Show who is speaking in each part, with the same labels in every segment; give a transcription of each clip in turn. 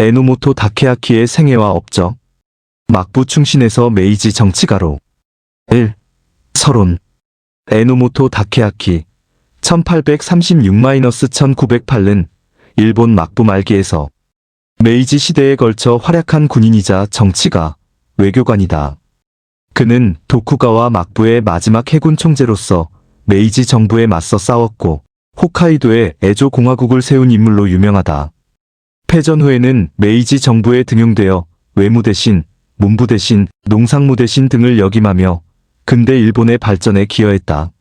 Speaker 1: 에노모토 다케아키의 생애와 업적. 막부 충신에서 메이지 정치가로. 1. 서론. 에노모토 다케아키 1836-1908은 일본 막부 말기에서 메이지 시대에 걸쳐 활약한 군인이자 정치가, 외교관이다. 그는 도쿠가와 막부의 마지막 해군 총재로서 메이지 정부에 맞서 싸웠고 홋카이도에 에조 공화국을 세운 인물로 유명하다. 패전 후에는 메이지 정부에 등용되어 외무 대신, 문부 대신, 농상무 대신 등을 역임하며 근대 일본의 발전에 기여했다.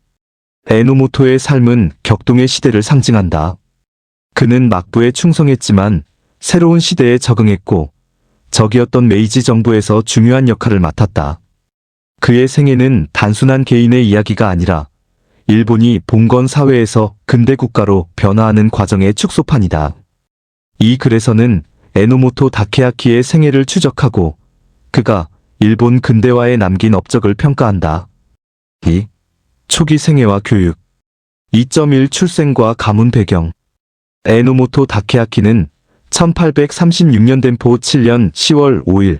Speaker 1: 에노모토의 삶은 격동의 시대를 상징한다. 그는 막부에 충성했지만 새로운 시대에 적응했고 적이었던 메이지 정부에서 중요한 역할을 맡았다. 그의 생애는 단순한 개인의 이야기가 아니라 일본이 봉건 사회에서 근대 국가로 변화하는 과정의 축소판이다. 이 글에서는 에노모토 다케아키의 생애를 추적하고 그가 일본 근대화에 남긴 업적을 평가한다. 2. 초기 생애와 교육. 2.1 출생과 가문 배경. 에노모토 다케아키는 1836년 덴포 7년 10월 5일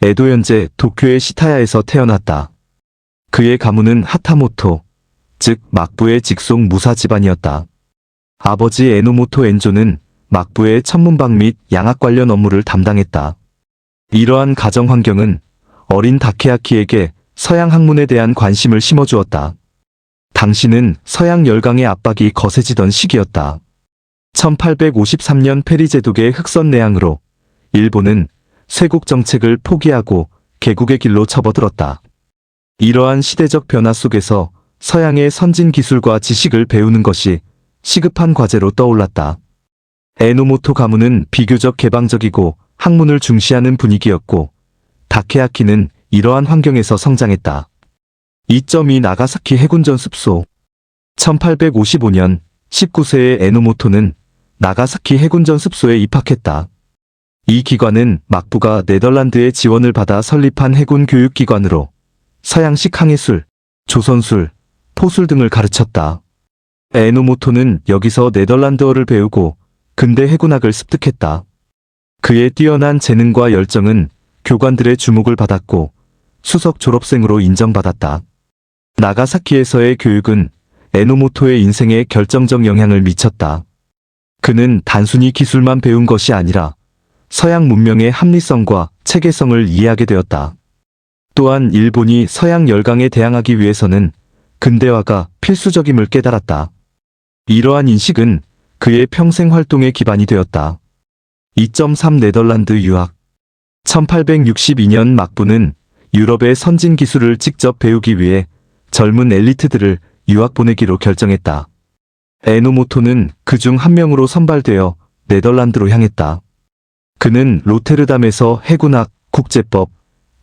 Speaker 1: 에도 현재 도쿄의 시타야에서 태어났다. 그의 가문은 하타모토, 즉 막부의 직속 무사 집안이었다. 아버지 에노모토 엔조는 막부의 천문학 및 양학 관련 업무를 담당했다. 이러한 가정 환경은 어린 다케아키에게 서양 학문에 대한 관심을 심어주었다. 당시는 서양 열강의 압박이 거세지던 시기였다. 1853년 페리 제독의 흑선 내항으로 일본은 쇄국 정책을 포기하고 개국의 길로 접어들었다. 이러한 시대적 변화 속에서 서양의 선진 기술과 지식을 배우는 것이 시급한 과제로 떠올랐다. 에노모토 가문은 비교적 개방적이고 학문을 중시하는 분위기였고 다케아키는 이러한 환경에서 성장했다. 2.2 나가사키 해군전 습소. 1855년 19세의 에노모토는 나가사키 해군전 습소에 입학했다. 이 기관은 막부가 네덜란드의 지원을 받아 설립한 해군 교육기관으로 서양식 항해술, 조선술, 포술 등을 가르쳤다. 에노모토는 여기서 네덜란드어를 배우고 근대 해군학을 습득했다. 그의 뛰어난 재능과 열정은 교관들의 주목을 받았고 수석 졸업생으로 인정받았다. 나가사키에서의 교육은 에노모토의 인생에 결정적 영향을 미쳤다. 그는 단순히 기술만 배운 것이 아니라 서양 문명의 합리성과 체계성을 이해하게 되었다. 또한 일본이 서양 열강에 대항하기 위해서는 근대화가 필수적임을 깨달았다. 이러한 인식은 그의 평생 활동의 기반이 되었다. 2.3 네덜란드 유학. 1862년 막부는 유럽의 선진 기술을 직접 배우기 위해 젊은 엘리트들을 유학 보내기로 결정했다. 에노모토는 그중 한 명으로 선발되어 네덜란드로 향했다. 그는 로테르담에서 해군학, 국제법,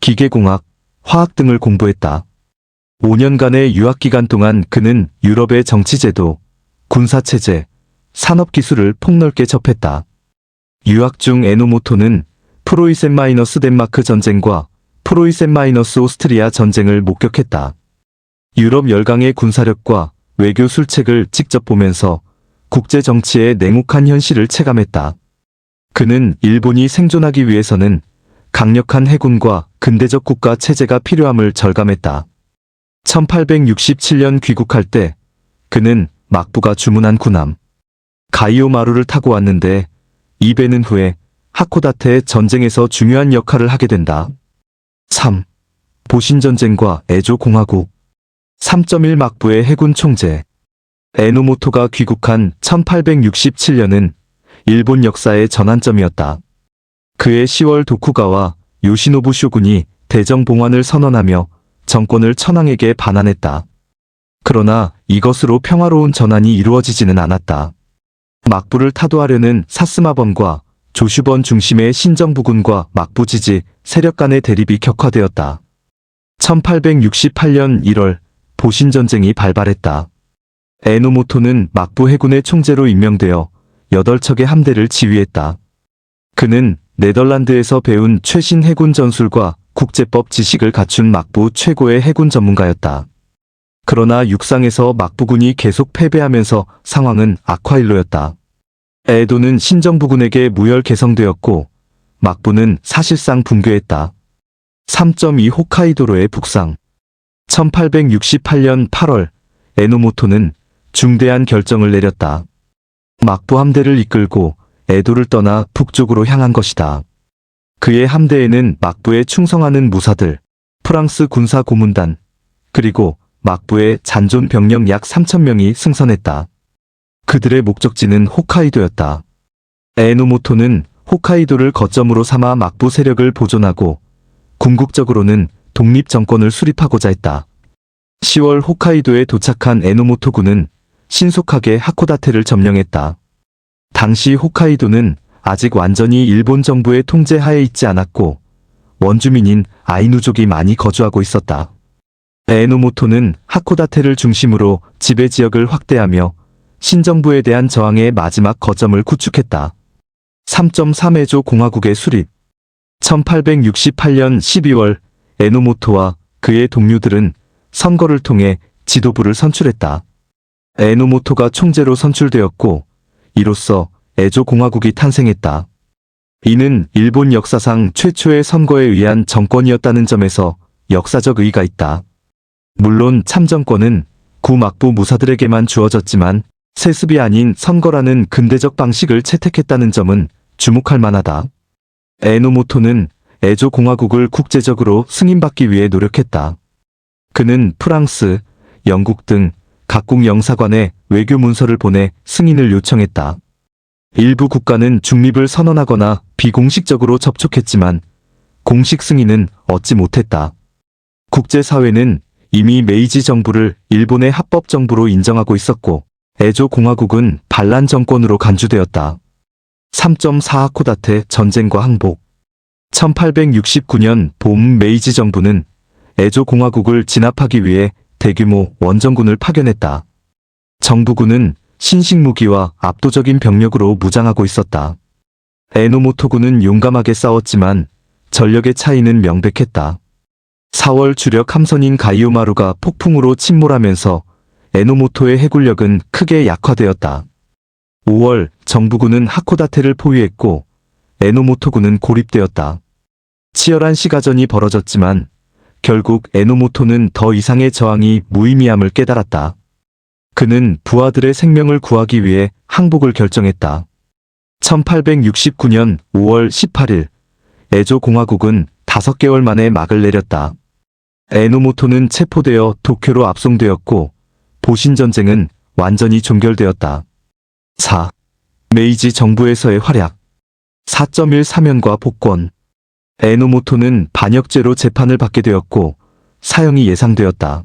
Speaker 1: 기계공학, 화학 등을 공부했다. 5년간의 유학 기간 동안 그는 유럽의 정치제도, 군사체제, 산업기술을 폭넓게 접했다. 유학 중 에노모토는 프로이센-덴마크 전쟁과 프로이센-오스트리아 전쟁을 목격했다. 유럽 열강의 군사력과 외교 술책을 직접 보면서 국제 정치의 냉혹한 현실을 체감했다. 그는 일본이 생존하기 위해서는 강력한 해군과 근대적 국가 체제가 필요함을 절감했다. 1867년 귀국할 때 그는 막부가 주문한 군함 가이오마루를 타고 왔는데 이 배는 후에 하코다테 전쟁에서 중요한 역할을 하게 된다. 3. 보신전쟁과 에조 공화국. 3.1 막부의 해군 총재. 에노모토가 귀국한 1867년은 일본 역사의 전환점이었다. 그해 10월 도쿠가와 요시노부 쇼군이 대정 봉환을 선언하며 정권을 천황에게 반환했다. 그러나 이것으로 평화로운 전환이 이루어지지는 않았다. 막부를 타도하려는 사스마번과 조슈번 중심의 신정부군과 막부 지지 세력 간의 대립이 격화되었다. 1868년 1월 보신전쟁이 발발했다. 에노모토는 막부 해군의 총재로 임명되어 8척의 함대를 지휘했다. 그는 네덜란드에서 배운 최신 해군 전술과 국제법 지식을 갖춘 막부 최고의 해군 전문가였다. 그러나 육상에서 막부군이 계속 패배하면서 상황은 악화일로였다. 에도는 신정부군에게 무혈 개성되었고 막부는 사실상 붕괴했다. 3.2 홋카이도로의 북상. 1868년 8월 에노모토는 중대한 결정을 내렸다. 막부 함대를 이끌고 에도를 떠나 북쪽으로 향한 것이다. 그의 함대에는 막부에 충성하는 무사들, 프랑스 군사 고문단, 그리고 막부의 잔존 병력 약 3,000명이 승선했다. 그들의 목적지는 홋카이도였다. 에노모토는 홋카이도를 거점으로 삼아 막부 세력을 보존하고 궁극적으로는 독립정권을 수립하고자 했다. 10월 홋카이도에 도착한 에노모토군은 신속하게 하코다테를 점령했다. 당시 홋카이도는 아직 완전히 일본 정부의 통제하에 있지 않았고 원주민인 아이누족이 많이 거주하고 있었다. 에노모토는 하코다테를 중심으로 지배 지역을 확대하며 신정부에 대한 저항의 마지막 거점을 구축했다. 3.3해조 공화국의 수립. 1868년 12월 에노모토와 그의 동료들은 선거를 통해 지도부를 선출했다. 에노모토가 총재로 선출되었고 이로써 에조 공화국이 탄생했다. 이는 일본 역사상 최초의 선거에 의한 정권이었다는 점에서 역사적 의의가 있다. 물론 참정권은 구막부 무사들에게만 주어졌지만 세습이 아닌 선거라는 근대적 방식을 채택했다는 점은 주목할 만하다. 에노모토는 에조 공화국을 국제적으로 승인받기 위해 노력했다. 그는 프랑스, 영국 등 각국 영사관에 외교 문서를 보내 승인을 요청했다. 일부 국가는 중립을 선언하거나 비공식적으로 접촉했지만 공식 승인은 얻지 못했다. 국제사회는 이미 메이지 정부를 일본의 합법 정부로 인정하고 있었고 에조 공화국은 반란 정권으로 간주되었다. 3.4 하코다테 전쟁과 항복. 1869년 봄 메이지 정부는 에조 공화국을 진압하기 위해 대규모 원정군을 파견했다. 정부군은 신식 무기와 압도적인 병력으로 무장하고 있었다. 에노모토군은 용감하게 싸웠지만 전력의 차이는 명백했다. 4월 주력 함선인 가이오마루가 폭풍으로 침몰하면서 에노모토의 해군력은 크게 약화되었다. 5월 정부군은 하코다테를 포위했고 에노모토군은 고립되었다. 치열한 시가전이 벌어졌지만 결국 에노모토는 더 이상의 저항이 무의미함을 깨달았다. 그는 부하들의 생명을 구하기 위해 항복을 결정했다. 1869년 5월 18일 에조 공화국은 5개월 만에 막을 내렸다. 에노모토는 체포되어 도쿄로 압송되었고 보신전쟁은 완전히 종결되었다. 4. 메이지 정부에서의 활약. 4.1 사면과 복권. 에노모토는 반역죄로 재판을 받게 되었고 사형이 예상되었다.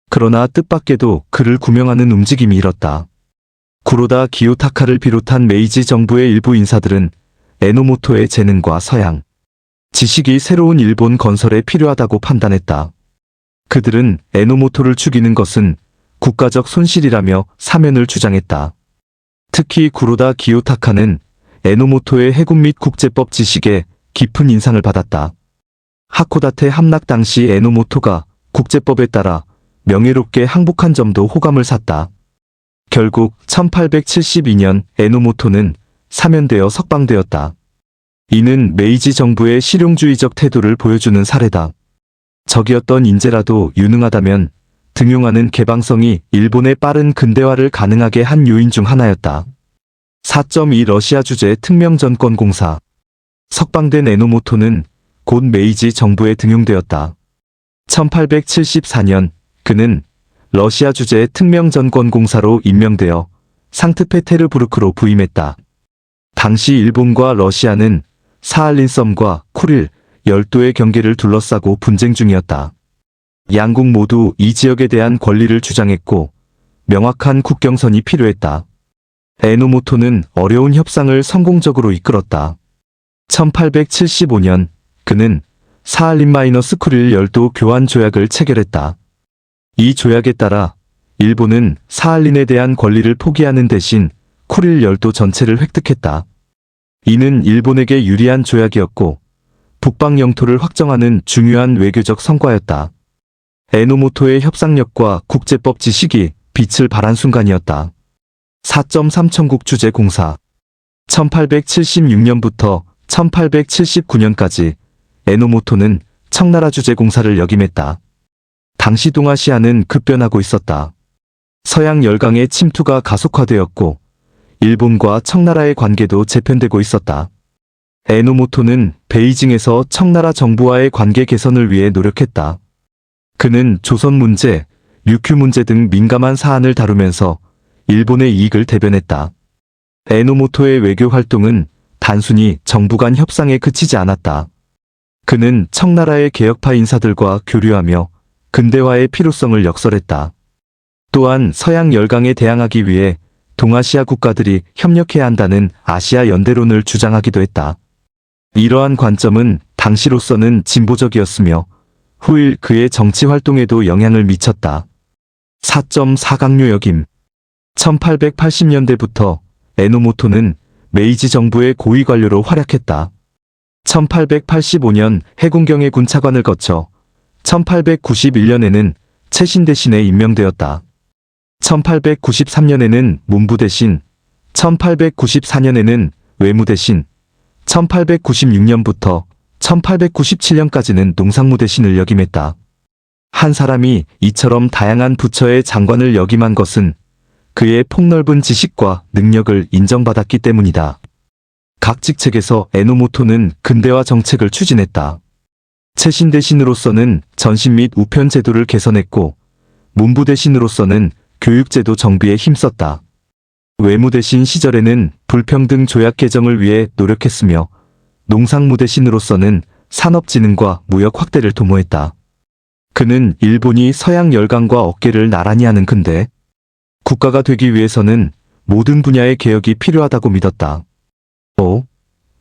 Speaker 1: 그러나 뜻밖에도 그를 구명하는 움직임이 일었다. 구로다 기요타카를 비롯한 메이지 정부의 일부 인사들은 에노모토의 재능과 서양, 지식이 새로운 일본 건설에 필요하다고 판단했다. 그들은 에노모토를 죽이는 것은 국가적 손실이라며 사면을 주장했다. 특히 구로다 기요타카는 에노모토의 해군 및 국제법 지식에 깊은 인상을 받았다. 하코다테 함락 당시 에노모토가 국제법에 따라 명예롭게 항복한 점도 호감을 샀다. 결국 1872년 에노모토는 사면되어 석방되었다. 이는 메이지 정부의 실용주의적 태도를 보여주는 사례다. 적이었던 인재라도 유능하다면 등용하는 개방성이 일본의 빠른 근대화를 가능하게 한 요인 중 하나였다. 4.2 러시아 주재 특명전권공사. 석방된 에노모토는 곧 메이지 정부에 등용되었다. 1874년 그는 러시아 주재 특명전권공사로 임명되어 상트페테르부르크로 부임했다. 당시 일본과 러시아는 사할린섬과 쿠릴, 열도의 경계를 둘러싸고 분쟁 중이었다. 양국 모두 이 지역에 대한 권리를 주장했고 명확한 국경선이 필요했다. 에노모토는 어려운 협상을 성공적으로 이끌었다. 1875년 그는 사할린-쿠릴 열도 교환 조약을 체결했다. 이 조약에 따라 일본은 사할린에 대한 권리를 포기하는 대신 쿠릴 열도 전체를 획득했다. 이는 일본에게 유리한 조약이었고 북방 영토를 확정하는 중요한 외교적 성과였다. 에노모토의 협상력과 국제법 지식이 빛을 발한 순간이었다. 4.3 천국 주재 공사. 1876년부터 1879년까지 에노모토는 청나라 주재 공사를 역임했다. 당시 동아시아는 급변하고 있었다. 서양 열강의 침투가 가속화되었고 일본과 청나라의 관계도 재편되고 있었다. 에노모토는 베이징에서 청나라 정부와의 관계 개선을 위해 노력했다. 그는 조선 문제, 류큐 문제 등 민감한 사안을 다루면서 일본의 이익을 대변했다. 에노모토의 외교 활동은 단순히 정부 간 협상에 그치지 않았다. 그는 청나라의 개혁파 인사들과 교류하며 근대화의 필요성을 역설했다. 또한 서양 열강에 대항하기 위해 동아시아 국가들이 협력해야 한다는 아시아 연대론을 주장하기도 했다. 이러한 관점은 당시로서는 진보적이었으며 후일 그의 정치 활동에도 영향을 미쳤다. 4.4강요 역임 1880년대부터 에노모토는 메이지 정부의 고위 관료로 활약했다. 1885년 해군경의 군차관을 거쳐 1891년에는 채신 대신에 임명되었다. 1893년에는 문부 대신, 1894년에는 외무 대신, 1896년부터 1897년까지는 농상무 대신을 역임했다. 한 사람이 이처럼 다양한 부처의 장관을 역임한 것은 그의 폭넓은 지식과 능력을 인정받았기 때문이다. 각 직책에서 에노모토는 근대화 정책을 추진했다. 채신 대신으로서는 전신 및 우편 제도를 개선했고 문부 대신으로서는 교육제도 정비에 힘썼다. 외무 대신 시절에는 불평등 조약 개정을 위해 노력했으며 농상무 대신으로서는 산업진흥과 무역 확대를 도모했다. 그는 일본이 서양 열강과 어깨를 나란히 하는 근대 국가가 되기 위해서는 모든 분야의 개혁이 필요하다고 믿었다. 5.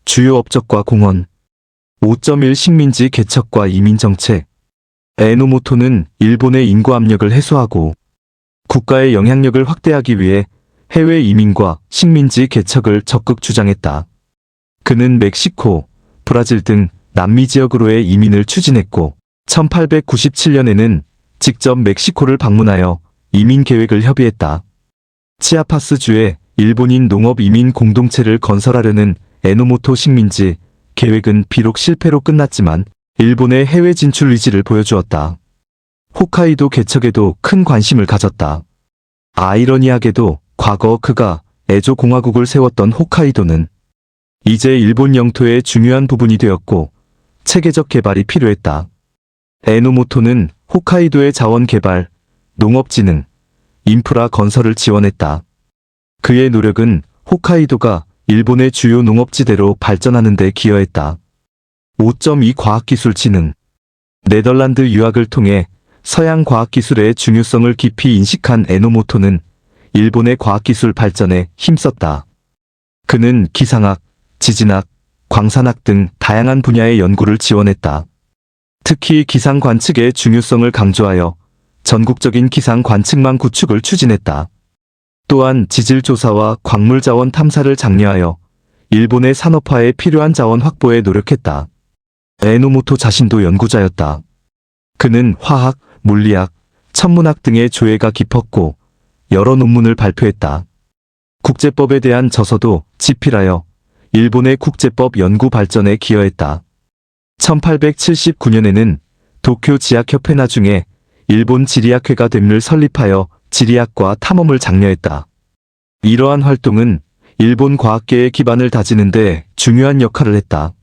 Speaker 1: 주요 업적과 공헌 5.1 식민지 개척과 이민정책 에노모토는 일본의 인구 압력을 해소하고 국가의 영향력을 확대하기 위해 해외 이민과 식민지 개척을 적극 주장했다. 그는 멕시코, 브라질 등 남미 지역으로의 이민을 추진했고 1897년에는 직접 멕시코를 방문하여 이민 계획을 협의했다. 치아파스주에 일본인 농업 이민 공동체를 건설하려는 에노모토 식민지 계획은 비록 실패로 끝났지만 일본의 해외 진출 의지를 보여주었다. 홋카이도 개척에도 큰 관심을 가졌다. 아이러니하게도 과거 그가 에조 공화국을 세웠던 홋카이도는 이제 일본 영토의 중요한 부분이 되었고 체계적 개발이 필요했다. 에노모토는 홋카이도의 자원 개발, 농업진흥, 인프라 건설을 지원했다. 그의 노력은 홋카이도가 일본의 주요 농업지대로 발전하는 데 기여했다. 5.2 과학기술 진흥 네덜란드 유학을 통해 서양 과학기술의 중요성을 깊이 인식한 에노모토는 일본의 과학기술 발전에 힘썼다. 그는 기상학, 지진학, 광산학 등 다양한 분야의 연구를 지원했다. 특히 기상 관측의 중요성을 강조하여 전국적인 기상 관측망 구축을 추진했다. 또한 지질 조사와 광물 자원 탐사를 장려하여 일본의 산업화에 필요한 자원 확보에 노력했다. 에노모토 자신도 연구자였다. 그는 화학, 물리학, 천문학 등의 조예가 깊었고 여러 논문을 발표했다. 국제법에 대한 저서도 집필하여 일본의 국제법 연구 발전에 기여했다. 1879년에는 도쿄 지학협회 나중에 일본 지리학회가 됨을 설립하여 지리학과 탐험을 장려했다. 이러한 활동은 일본 과학계의 기반을 다지는 데 중요한 역할을 했다.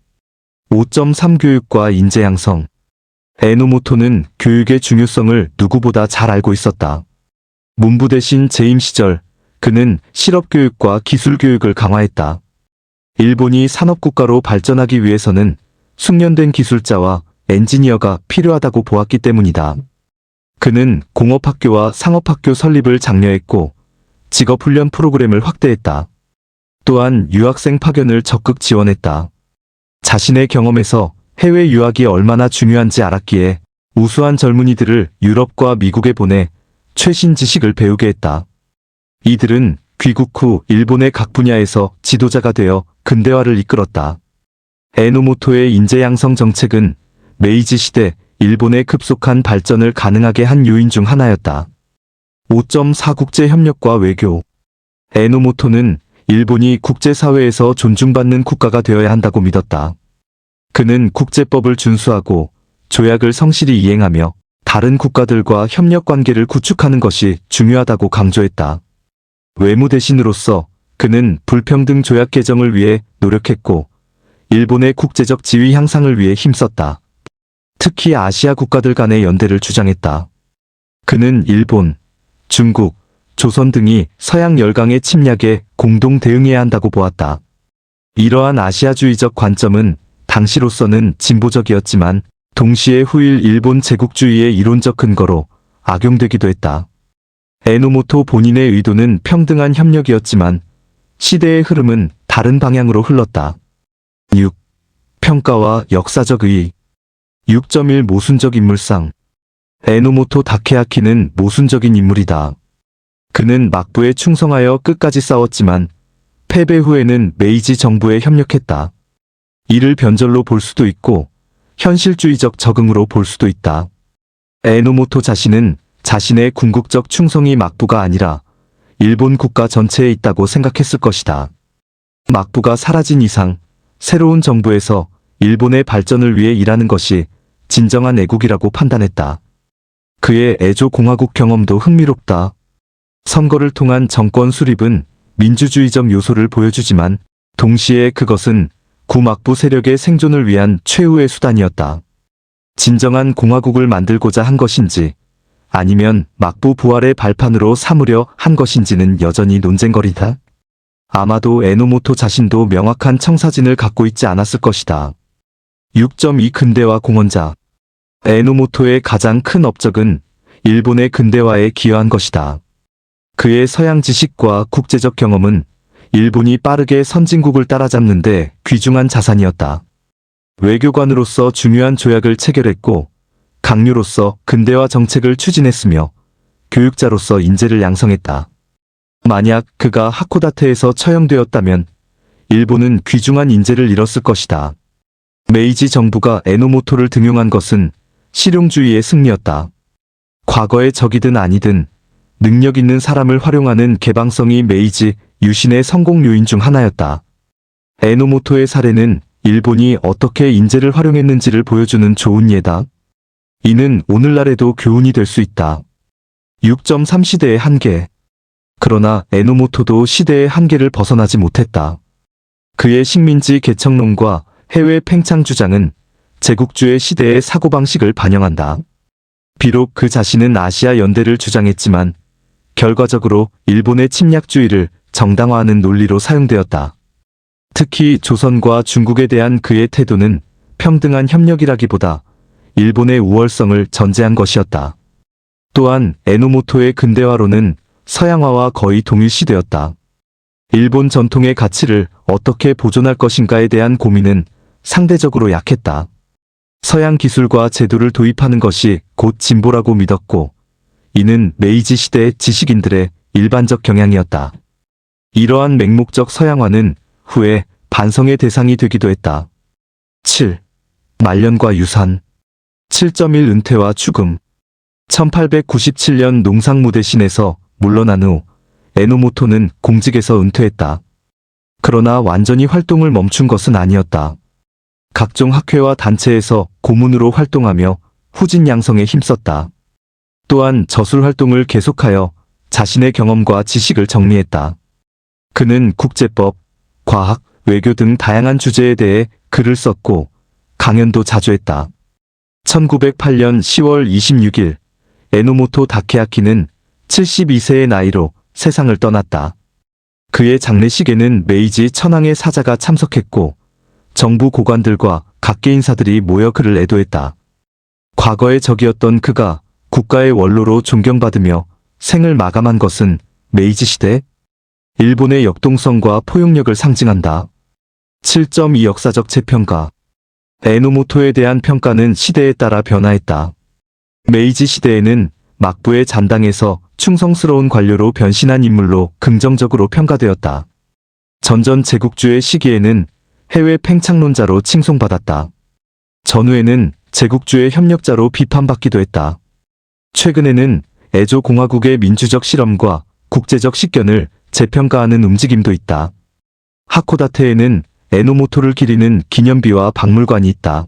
Speaker 1: 5.3 교육과 인재 양성 에노모토는 교육의 중요성을 누구보다 잘 알고 있었다. 문부 대신 재임 시절 그는 실업교육과 기술교육을 강화했다. 일본이 산업국가로 발전하기 위해서는 숙련된 기술자와 엔지니어가 필요하다고 보았기 때문이다. 그는 공업학교와 상업학교 설립을 장려했고 직업훈련 프로그램을 확대했다. 또한 유학생 파견을 적극 지원했다. 자신의 경험에서 해외 유학이 얼마나 중요한지 알았기에 우수한 젊은이들을 유럽과 미국에 보내 최신 지식을 배우게 했다. 이들은 귀국 후 일본의 각 분야에서 지도자가 되어 근대화를 이끌었다. 에노모토의 인재 양성 정책은 메이지 시대 일본의 급속한 발전을 가능하게 한 요인 중 하나였다. 5.4 국제협력과 외교 에노모토는 일본이 국제사회에서 존중받는 국가가 되어야 한다고 믿었다. 그는 국제법을 준수하고 조약을 성실히 이행하며 다른 국가들과 협력 관계를 구축하는 것이 중요하다고 강조했다. 외무 대신으로서 그는 불평등 조약 개정을 위해 노력했고 일본의 국제적 지위 향상을 위해 힘썼다. 특히 아시아 국가들 간의 연대를 주장했다. 그는 일본, 중국, 조선 등이 서양 열강의 침략에 공동 대응해야 한다고 보았다. 이러한 아시아주의적 관점은 당시로서는 진보적이었지만 동시에 후일 일본 제국주의의 이론적 근거로 악용되기도 했다. 에노모토 본인의 의도는 평등한 협력이었지만 시대의 흐름은 다른 방향으로 흘렀다. 6. 평가와 역사적 의의 6.1 모순적 인물상 에노모토 다케아키는 모순적인 인물이다. 그는 막부에 충성하여 끝까지 싸웠지만 패배 후에는 메이지 정부에 협력했다. 이를 변절로 볼 수도 있고 현실주의적 적응으로 볼 수도 있다. 에노모토 자신은 자신의 궁극적 충성이 막부가 아니라 일본 국가 전체에 있다고 생각했을 것이다. 막부가 사라진 이상 새로운 정부에서 일본의 발전을 위해 일하는 것이 진정한 애국이라고 판단했다. 그의 에조 공화국 경험도 흥미롭다. 선거를 통한 정권 수립은 민주주의적 요소를 보여주지만 동시에 그것은 구막부 세력의 생존을 위한 최후의 수단이었다. 진정한 공화국을 만들고자 한 것인지 아니면 막부 부활의 발판으로 삼으려 한 것인지는 여전히 논쟁거리다. 아마도 에노모토 자신도 명확한 청사진을 갖고 있지 않았을 것이다. 6.2 근대화 공헌자 에노모토의 가장 큰 업적은 일본의 근대화에 기여한 것이다. 그의 서양 지식과 국제적 경험은 일본이 빠르게 선진국을 따라잡는 데 귀중한 자산이었다. 외교관으로서 중요한 조약을 체결했고 강류로서 근대화 정책을 추진했으며 교육자로서 인재를 양성했다. 만약 그가 하코다테에서 처형되었다면 일본은 귀중한 인재를 잃었을 것이다. 메이지 정부가 에노모토를 등용한 것은 실용주의의 승리였다. 과거의 적이든 아니든 능력 있는 사람을 활용하는 개방성이 메이지 유신의 성공 요인 중 하나였다. 에노모토의 사례는 일본이 어떻게 인재를 활용했는지를 보여주는 좋은 예다. 이는 오늘날에도 교훈이 될 수 있다. 6.3 시대의 한계. 그러나 에노모토도 시대의 한계를 벗어나지 못했다. 그의 식민지 개척론과 해외 팽창 주장은 제국주의 시대의 사고방식을 반영한다. 비록 그 자신은 아시아 연대를 주장했지만 결과적으로 일본의 침략주의를 정당화하는 논리로 사용되었다. 특히 조선과 중국에 대한 그의 태도는 평등한 협력이라기보다 일본의 우월성을 전제한 것이었다. 또한 에노모토의 근대화론은 서양화와 거의 동일시되었다. 일본 전통의 가치를 어떻게 보존할 것인가에 대한 고민은 상대적으로 약했다. 서양 기술과 제도를 도입하는 것이 곧 진보라고 믿었고 이는 메이지 시대 지식인들의 일반적 경향이었다. 이러한 맹목적 서양화는 후에 반성의 대상이 되기도 했다. 7. 말년과 유산 7.1 은퇴와 죽음 1897년 농상무 대신에서 물러난 후 에노모토는 공직에서 은퇴했다. 그러나 완전히 활동을 멈춘 것은 아니었다. 각종 학회와 단체에서 고문으로 활동하며 후진 양성에 힘썼다. 또한 저술 활동을 계속하여 자신의 경험과 지식을 정리했다. 그는 국제법, 과학, 외교 등 다양한 주제에 대해 글을 썼고 강연도 자주 했다. 1908년 10월 26일 에노모토 다케아키는 72세의 나이로 세상을 떠났다. 그의 장례식에는 메이지 천황의 사자가 참석했고 정부 고관들과 각계 인사들이 모여 그를 애도했다. 과거의 적이었던 그가 국가의 원로로 존경받으며 생을 마감한 것은 메이지 시대 일본의 역동성과 포용력을 상징한다. 7.2 역사적 재평가 에노모토에 대한 평가는 시대에 따라 변화했다. 메이지 시대에는 막부의 잔당에서 충성스러운 관료로 변신한 인물로 긍정적으로 평가되었다. 전전 제국주의 시기에는 해외 팽창론자로 칭송받았다. 전후에는 제국주의 협력자로 비판받기도 했다. 최근에는 에조 공화국의 민주적 실험과 국제적 식견을 재평가하는 움직임도 있다. 하코다테에는 에노모토를 기리는 기념비와 박물관이 있다.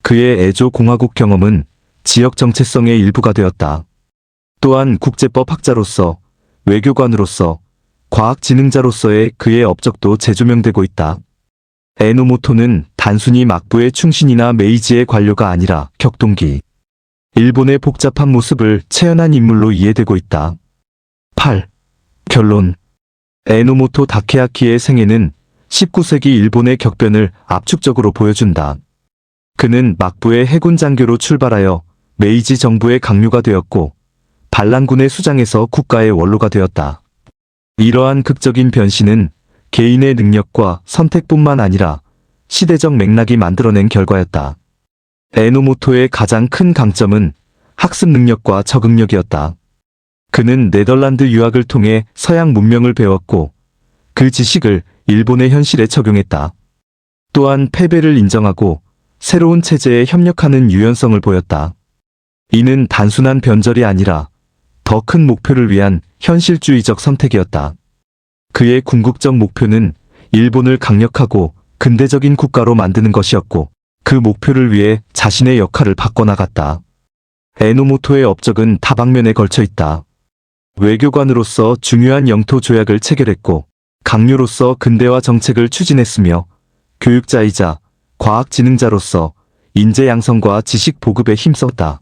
Speaker 1: 그의 에조 공화국 경험은 지역 정체성의 일부가 되었다. 또한 국제법 학자로서, 외교관으로서, 과학지능자로서의 그의 업적도 재조명되고 있다. 에노모토는 단순히 막부의 충신이나 메이지의 관료가 아니라 격동기, 일본의 복잡한 모습을 체현한 인물로 이해되고 있다. 8. 결론. 에노모토 다케야키의 생애는 19세기 일본의 격변을 압축적으로 보여준다. 그는 막부의 해군 장교로 출발하여 메이지 정부의 강요가 되었고 반란군의 수장에서 국가의 원로가 되었다. 이러한 극적인 변신은 개인의 능력과 선택뿐만 아니라 시대적 맥락이 만들어낸 결과였다. 에노모토의 가장 큰 강점은 학습 능력과 적응력이었다. 그는 네덜란드 유학을 통해 서양 문명을 배웠고 그 지식을 일본의 현실에 적용했다. 또한 패배를 인정하고 새로운 체제에 협력하는 유연성을 보였다. 이는 단순한 변절이 아니라 더 큰 목표를 위한 현실주의적 선택이었다. 그의 궁극적 목표는 일본을 강력하고 근대적인 국가로 만드는 것이었고 그 목표를 위해 자신의 역할을 바꿔나갔다. 에노모토의 업적은 다방면에 걸쳐 있다. 외교관으로서 중요한 영토 조약을 체결했고 강요로서 근대화 정책을 추진했으며 교육자이자 과학지능자로서 인재 양성과 지식 보급에 힘썼다.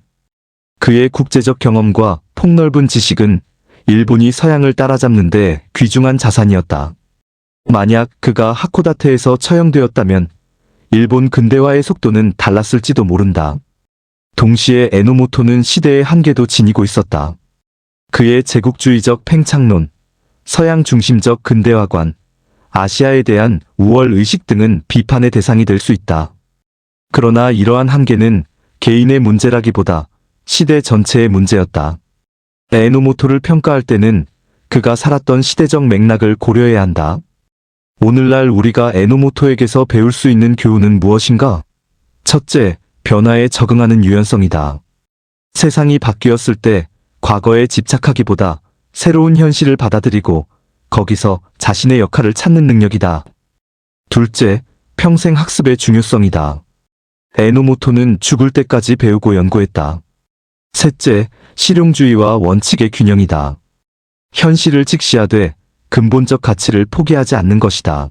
Speaker 1: 그의 국제적 경험과 폭넓은 지식은 일본이 서양을 따라잡는 데 귀중한 자산이었다. 만약 그가 하코다테에서 처형되었다면 일본 근대화의 속도는 달랐을지도 모른다. 동시에 에노모토는 시대의 한계도 지니고 있었다. 그의 제국주의적 팽창론, 서양 중심적 근대화관, 아시아에 대한 우월 의식 등은 비판의 대상이 될 수 있다. 그러나 이러한 한계는 개인의 문제라기보다 시대 전체의 문제였다. 에노모토를 평가할 때는 그가 살았던 시대적 맥락을 고려해야 한다. 오늘날 우리가 에노모토에게서 배울 수 있는 교훈은 무엇인가? 첫째, 변화에 적응하는 유연성이다. 세상이 바뀌었을 때 과거에 집착하기보다 새로운 현실을 받아들이고 거기서 자신의 역할을 찾는 능력이다. 둘째, 평생 학습의 중요성이다. 에노모토는 죽을 때까지 배우고 연구했다. 셋째, 실용주의와 원칙의 균형이다. 현실을 직시하되 근본적 가치를 포기하지 않는 것이다.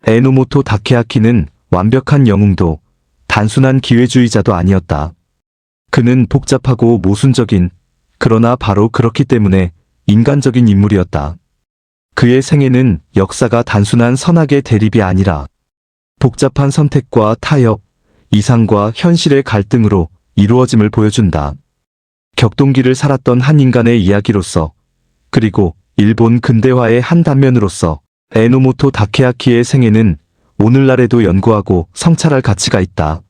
Speaker 1: 에노모토 다케야키는 완벽한 영웅도 단순한 기회주의자도 아니었다. 그는 복잡하고 모순적인, 그러나 바로 그렇기 때문에 인간적인 인물이었다. 그의 생애는 역사가 단순한 선악의 대립이 아니라 복잡한 선택과 타협, 이상과 현실의 갈등으로 이루어짐을 보여준다. 격동기를 살았던 한 인간의 이야기로서, 그리고 일본 근대화의 한 단면으로서 에노모토 다케야키의 생애는 오늘날에도 연구하고 성찰할 가치가 있다.